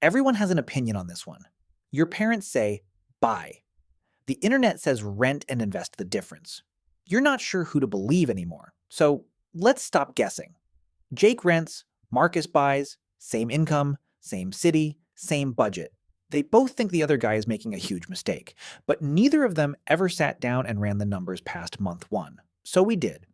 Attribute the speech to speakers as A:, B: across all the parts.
A: Everyone has an opinion on this one. Your parents say, buy. The internet says rent and invest the difference. You're not sure who to believe anymore. So let's stop guessing. Jake rents, Marcus buys, same income, same city, same budget. They both think the other guy is making a huge mistake, but neither of them ever sat down and ran the numbers past month one. So we did.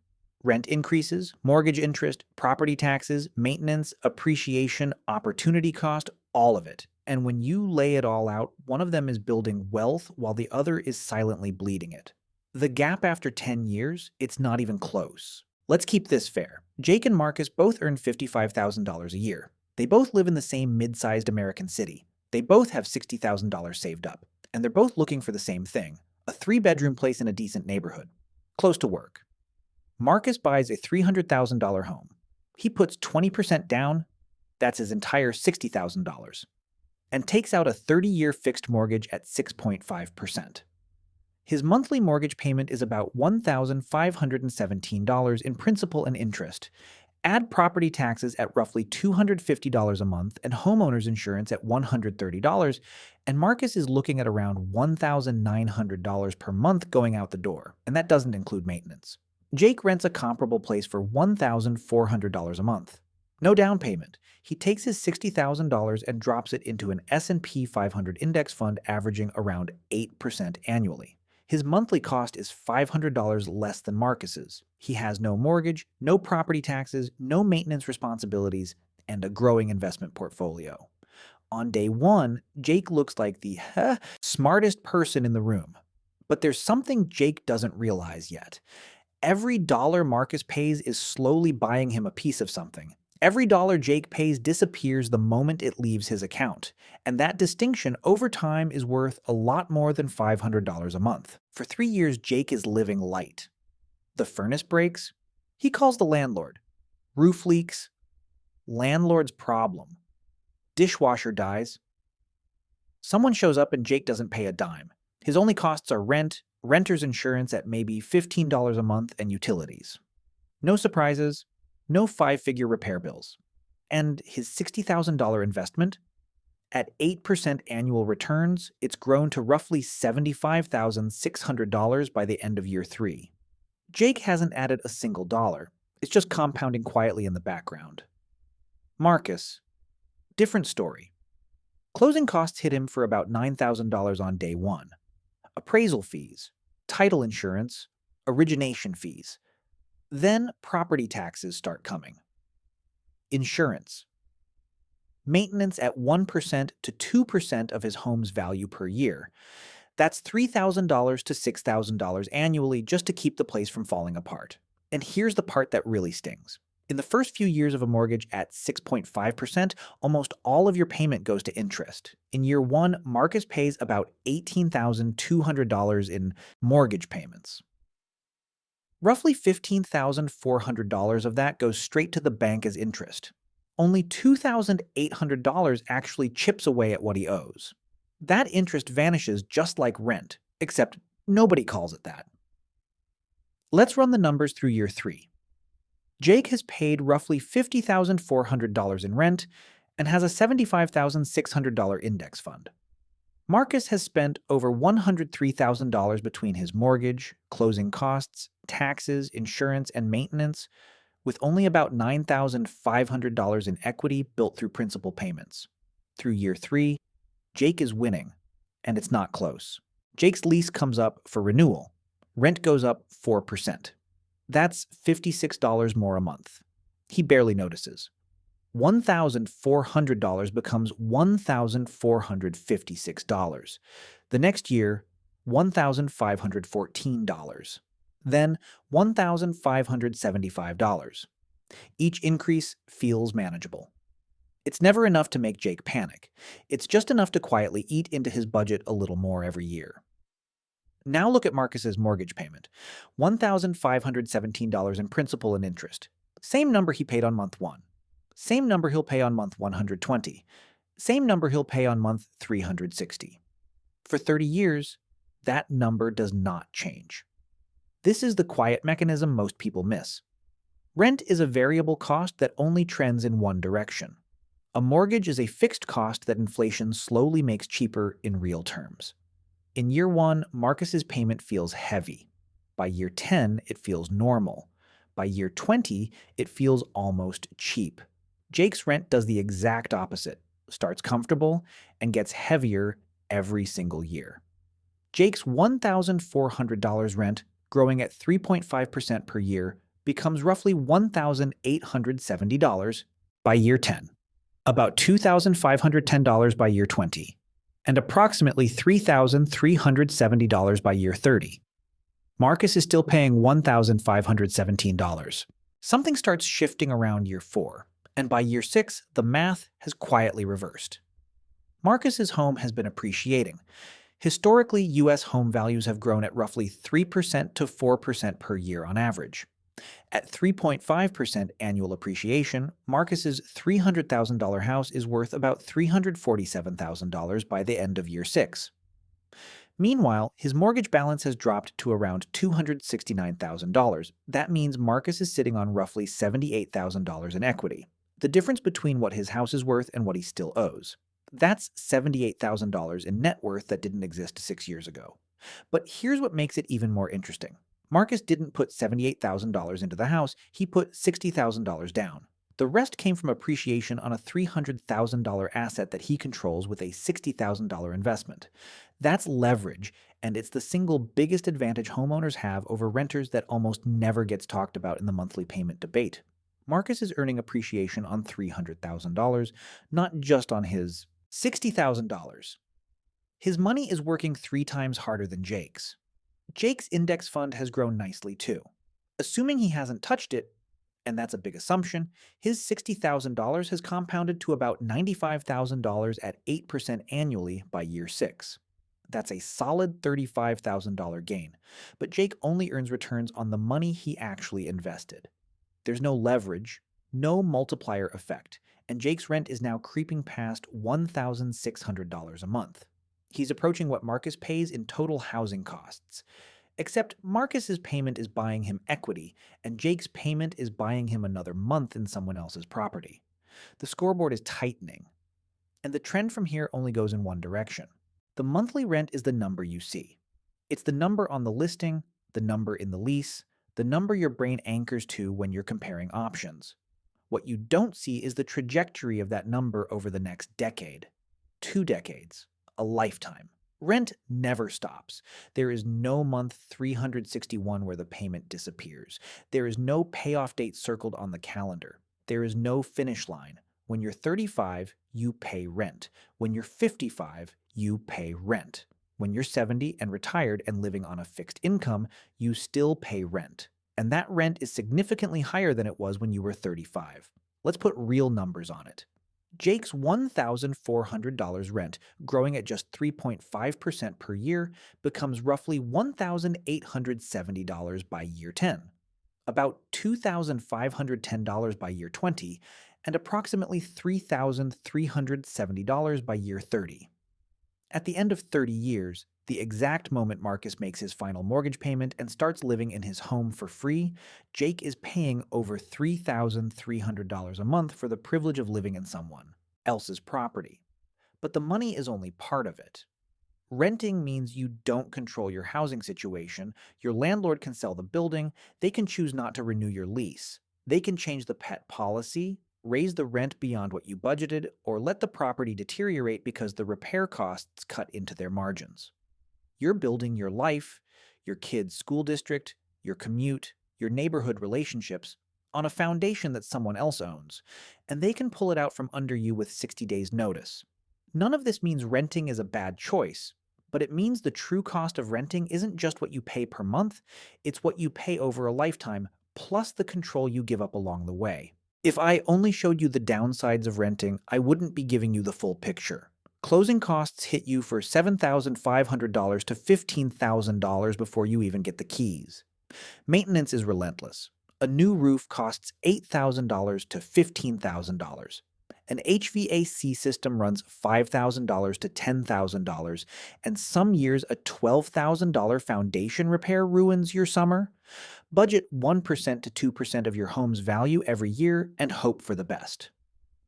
A: Rent increases, mortgage interest, property taxes, maintenance, appreciation, opportunity cost, all of it. And when you lay it all out, one of them is building wealth while the other is silently bleeding it. The gap after 10 years, it's not even close. Let's keep this fair. Jake and Marcus both earn $55,000 a year. They both live in the same mid-sized American city. They both have $60,000 saved up. And they're both looking for the same thing, a 3-bedroom place in a decent neighborhood, close to work. Marcus buys a $300,000 home. He puts 20% down, that's his entire $60,000, and takes out a 30-year fixed mortgage at 6.5%. His monthly mortgage payment is about $1,517 in principal and interest. Add property taxes at roughly $250 a month and homeowner's insurance at $130, and Marcus is looking at around $1,900 per month going out the door, and that doesn't include maintenance. Jake rents a comparable place for $1,400 a month. No down payment. He takes his $60,000 and drops it into an S&P 500 index fund averaging around 8% annually. His monthly cost is $500 less than Marcus's. He has no mortgage, no property taxes, no maintenance responsibilities, and a growing investment portfolio. On day one, Jake looks like the smartest person in the room. But there's something Jake doesn't realize yet. Every dollar Marcus pays is slowly buying him a piece of something. Every dollar Jake pays disappears the moment it leaves his account, and that distinction over time is worth a lot more than $500 a month. For 3 years, Jake is living light. The furnace breaks, he calls the landlord. Roof leaks, landlord's problem. Dishwasher dies. Someone shows up and Jake doesn't pay a dime. His only costs are rent, renter's insurance at maybe $15 a month, and utilities. No surprises, no 5-figure repair bills. And his $60,000 investment? At 8% annual returns, it's grown to roughly $75,600 by the end of year 3. Jake hasn't added a single dollar. It's just compounding quietly in the background. Marcus. Different story. Closing costs hit him for about $9,000 on day one. Appraisal fees, title insurance, origination fees. Then property taxes start coming. Insurance. Maintenance at 1% to 2% of his home's value per year. That's $3,000 to $6,000 annually just to keep the place from falling apart. And here's the part that really stings. In the first few years of a mortgage at 6.5%, almost all of your payment goes to interest. In year 1, Marcus pays about $18,200 in mortgage payments. Roughly $15,400 of that goes straight to the bank as interest. Only $2,800 actually chips away at what he owes. That interest vanishes just like rent, except nobody calls it that. Let's run the numbers through year 3. Jake has paid roughly $50,400 in rent and has a $75,600 index fund. Marcus has spent over $103,000 between his mortgage, closing costs, taxes, insurance, and maintenance, with only about $9,500 in equity built through principal payments. Through year 3, Jake is winning, and it's not close. Jake's lease comes up for renewal. Rent goes up 4%. That's $56 more a month. He barely notices. $1,400 becomes $1,456. The next year, $1,514. Then $1,575. Each increase feels manageable. It's never enough to make Jake panic. It's just enough to quietly eat into his budget a little more every year. Now look at Marcus's mortgage payment. $1,517 in principal and interest. Same number he paid on month 1. Same number he'll pay on month 120. Same number he'll pay on month 360. For 30 years, that number does not change. This is the quiet mechanism most people miss. Rent is a variable cost that only trends in one direction. A mortgage is a fixed cost that inflation slowly makes cheaper in real terms. In year 1, Marcus's payment feels heavy. By year 10, it feels normal. By year 20, it feels almost cheap. Jake's rent does the exact opposite, starts comfortable, and gets heavier every single year. Jake's $1,400 rent, growing at 3.5% per year, becomes roughly $1,870 by year 10, about $2,510 by year 20, and approximately $3,370 by year 30. Marcus is still paying $1,517. Something starts shifting around year 4, and by year 6, the math has quietly reversed. Marcus's home has been appreciating. Historically, U.S. home values have grown at roughly 3% to 4% per year on average. At 3.5% annual appreciation, Marcus's $300,000 house is worth about $347,000 by the end of year 6. Meanwhile, his mortgage balance has dropped to around $269,000. That means Marcus is sitting on roughly $78,000 in equity, the difference between what his house is worth and what he still owes. That's $78,000 in net worth that didn't exist 6 years ago. But here's what makes it even more interesting. Marcus didn't put $78,000 into the house, he put $60,000 down. The rest came from appreciation on a $300,000 asset that he controls with a $60,000 investment. That's leverage, and it's the single biggest advantage homeowners have over renters that almost never gets talked about in the monthly payment debate. Marcus is earning appreciation on $300,000, not just on his $60,000. His money is working 3 times harder than Jake's. Jake's index fund has grown nicely too. Assuming he hasn't touched it, and that's a big assumption, his $60,000 has compounded to about $95,000 at 8% annually by year 6. That's a solid $35,000 gain, but Jake only earns returns on the money he actually invested. There's no leverage, no multiplier effect, and Jake's rent is now creeping past $1,600 a month. He's approaching what Marcus pays in total housing costs. Except Marcus's payment is buying him equity, and Jake's payment is buying him another month in someone else's property. The scoreboard is tightening, and the trend from here only goes in one direction. The monthly rent is the number you see. It's the number on the listing, the number in the lease, the number your brain anchors to when you're comparing options. What you don't see is the trajectory of that number over the next decade, 2 decades, a lifetime. Rent never stops. There is no month 361 where the payment disappears. There is no payoff date circled on the calendar. There is no finish line. When you're 35, you pay rent. When you're 55, you pay rent. When you're 70 and retired and living on a fixed income, you still pay rent. And that rent is significantly higher than it was when you were 35. Let's put real numbers on it. Jake's $1,400 rent, growing at just 3.5% per year, becomes roughly $1,870 by year 10, about $2,510 by year 20, and approximately $3,370 by year 30. At the end of 30 years, the exact moment Marcus makes his final mortgage payment and starts living in his home for free, Jake is paying over $3,300 a month for the privilege of living in someone else's property. But the money is only part of it. Renting means you don't control your housing situation. Your landlord can sell the building. They can choose not to renew your lease. They can change the pet policy, raise the rent beyond what you budgeted, or let the property deteriorate because the repair costs cut into their margins. You're building your life, your kid's school district, your commute, your neighborhood relationships on a foundation that someone else owns, and they can pull it out from under you with 60 days' notice. None of this means renting is a bad choice, but it means the true cost of renting isn't just what you pay per month, it's what you pay over a lifetime, plus the control you give up along the way. If I only showed you the downsides of renting, I wouldn't be giving you the full picture. Closing costs hit you for $7,500 to $15,000 before you even get the keys. Maintenance is relentless. A new roof costs $8,000 to $15,000. An HVAC system runs $5,000 to $10,000, and some years a $12,000 foundation repair ruins your summer. Budget 1% to 2% of your home's value every year and hope for the best.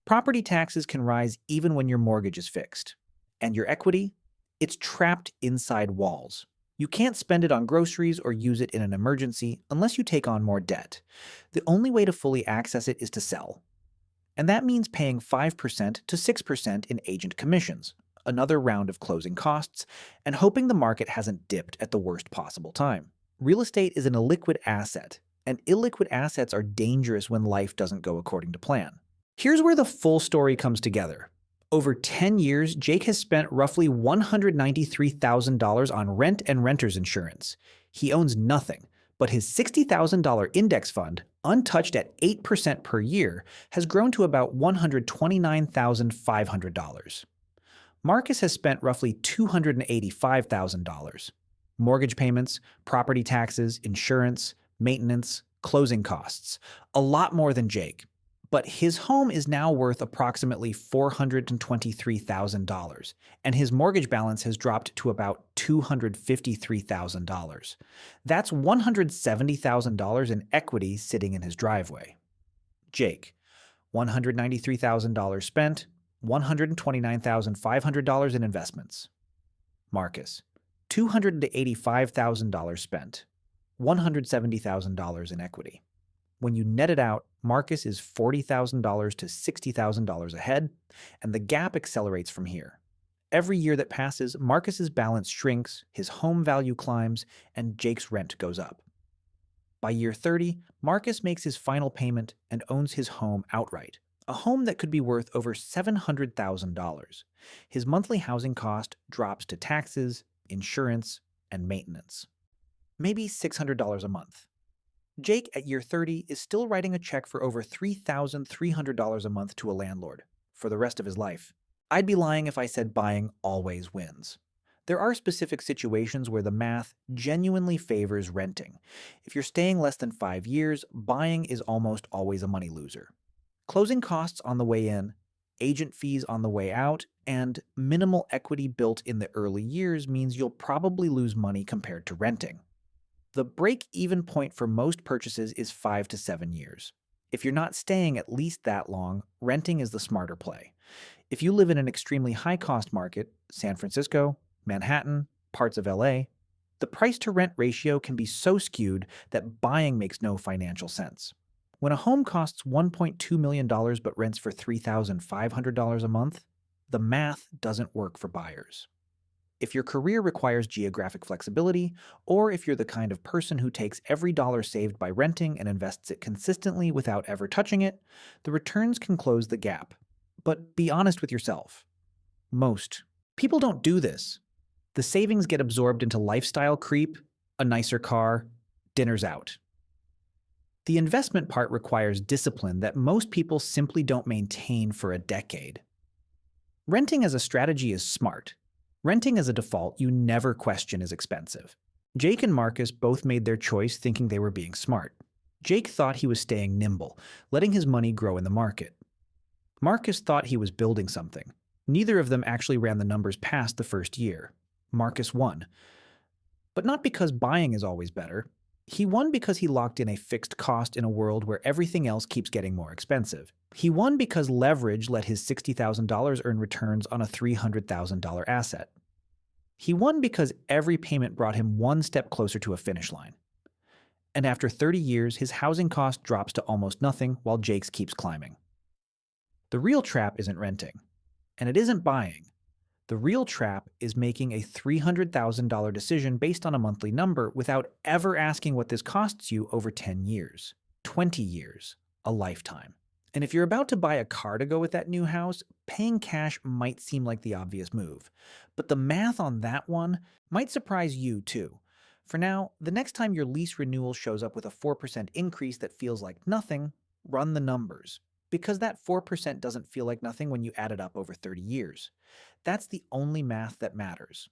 A: Property taxes can rise even when your mortgage is fixed. And your equity? It's trapped inside walls. You can't spend it on groceries or use it in an emergency unless you take on more debt. The only way to fully access it is to sell. And that means paying 5% to 6% in agent commissions, another round of closing costs, and hoping the market hasn't dipped at the worst possible time. Real estate is an illiquid asset, and illiquid assets are dangerous when life doesn't go according to plan. Here's where the full story comes together. Over 10 years, Jake has spent roughly $193,000 on rent and renter's insurance. He owns nothing, but his $60,000 index fund, untouched at 8% per year, has grown to about $129,500. Marcus has spent roughly $285,000. Mortgage payments, property taxes, insurance, maintenance, closing costs. A lot more than Jake. But his home is now worth approximately $423,000, and his mortgage balance has dropped to about $253,000. That's $170,000 in equity sitting in his driveway. Jake, $193,000 spent, $129,500 in investments. Marcus, $285,000 spent, $170,000 in equity. When you net it out, Marcus is $40,000 to $60,000 ahead, and the gap accelerates from here. Every year that passes, Marcus's balance shrinks, his home value climbs, and Jake's rent goes up. By year 30, Marcus makes his final payment and owns his home outright, a home that could be worth over $700,000. His monthly housing cost drops to taxes, insurance, and maintenance. Maybe $600 a month. Jake, at year 30, is still writing a check for over $3,300 a month to a landlord for the rest of his life. I'd be lying if I said buying always wins. There are specific situations where the math genuinely favors renting. If you're staying less than 5 years, buying is almost always a money loser. Closing costs on the way in, agent fees on the way out, and minimal equity built in the early years means you'll probably lose money compared to renting. The break-even point for most purchases is 5 to 7 years. If you're not staying at least that long, renting is the smarter play. If you live in an extremely high-cost market, San Francisco, Manhattan, parts of LA, the price-to-rent ratio can be so skewed that buying makes no financial sense. When a home costs $1.2 million but rents for $3,500 a month, the math doesn't work for buyers. If your career requires geographic flexibility, or if you're the kind of person who takes every dollar saved by renting and invests it consistently without ever touching it, the returns can close the gap. But be honest with yourself. Most people don't do this. The savings get absorbed into lifestyle creep, a nicer car, dinners out. The investment part requires discipline that most people simply don't maintain for a decade. Renting as a strategy is smart. Renting as a default you never question is expensive. Jake and Marcus both made their choice thinking they were being smart. Jake thought he was staying nimble, letting his money grow in the market. Marcus thought he was building something. Neither of them actually ran the numbers past the first year. Marcus won. But not because buying is always better. He won because he locked in a fixed cost in a world where everything else keeps getting more expensive. He won because leverage let his $60,000 earn returns on a $300,000 asset. He won because every payment brought him one step closer to a finish line. And after 30 years, his housing cost drops to almost nothing while Jake's keeps climbing. The real trap isn't renting, and it isn't buying. The real trap is making a $300,000 decision based on a monthly number without ever asking what this costs you over 10 years, 20 years, a lifetime. And if you're about to buy a car to go with that new house, paying cash might seem like the obvious move. But the math on that one might surprise you too. For now, the next time your lease renewal shows up with a 4% increase that feels like nothing, run the numbers. Because that 4% doesn't feel like nothing when you add it up over 30 years. That's the only math that matters.